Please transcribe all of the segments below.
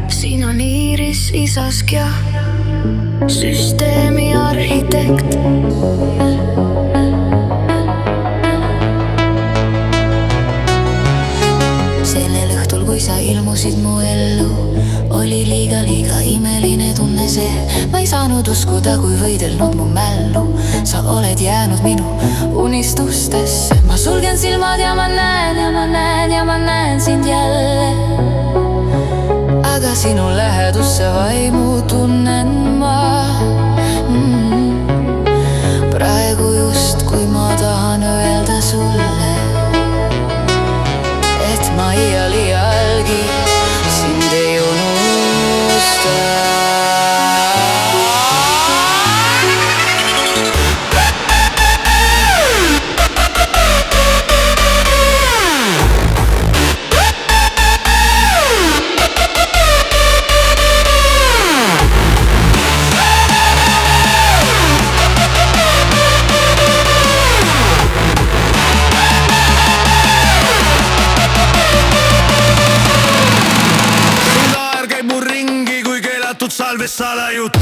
Siin on Iiris Isaskja, süsteemi arhitekt. Sellel õhtul, kui sa ilmusid mu ellu, oli liiga imeline tunne see. Ma ei saanud uskuda, kui võidelnud mu mällu. Sa oled jäänud minu unistustesse. Ma sulgen silmad ja ma näen ja ma näen ja ma näen sind jälle. Aga sinu lähedusse vaimu tunnen ma praegu just, kui ma tahan öelda sulle, et ma iialgi sind ei unusta. Salve salajut.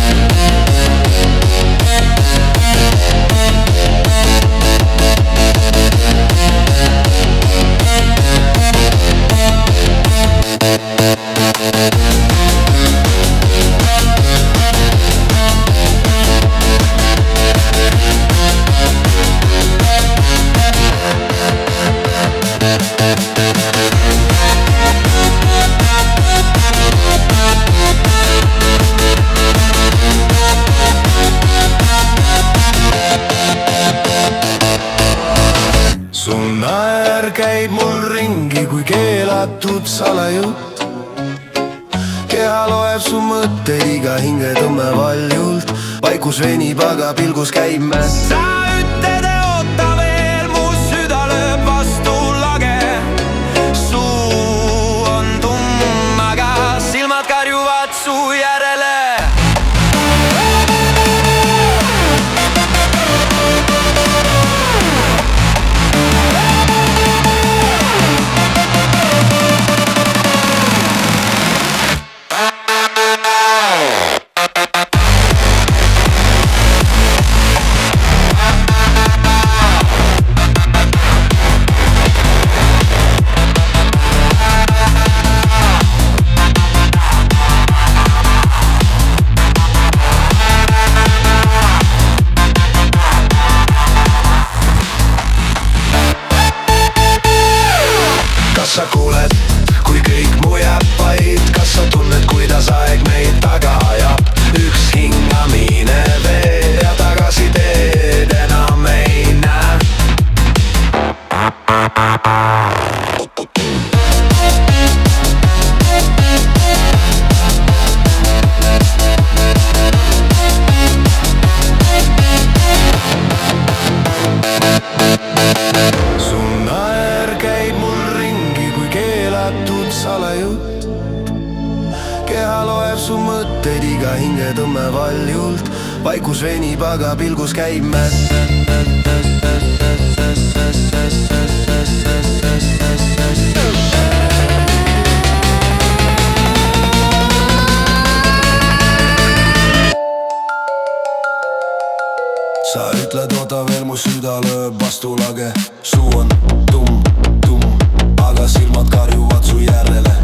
Su naer käib mul ringi kui keelatud salajutt. Keha loeb su mõtteid, iga hingetõmme valjult. Paikus venib, aga pilgus käib mäss. Sa ütled, oota veel, mu süda lööb vastu lage. Suu on tumm, aga silmad karjuvad su järele. Kas sa kuuled, kui kõik mujab vaid? Kas sa tunned, kuidas aeg meid taga ajab? Üks hingamine veel ja tagasi teed enam ei näe. Su naer käib mul ringi kui keelatud salajutt. Keha loeb su mõtteid, iga hingetõmme valjult. Paikus venib, aga pilgus käib mäss. Sa ütled, oota veel, mu süda lööb vastu lage. Suu on tumm, aga silmad karjuvad su järele.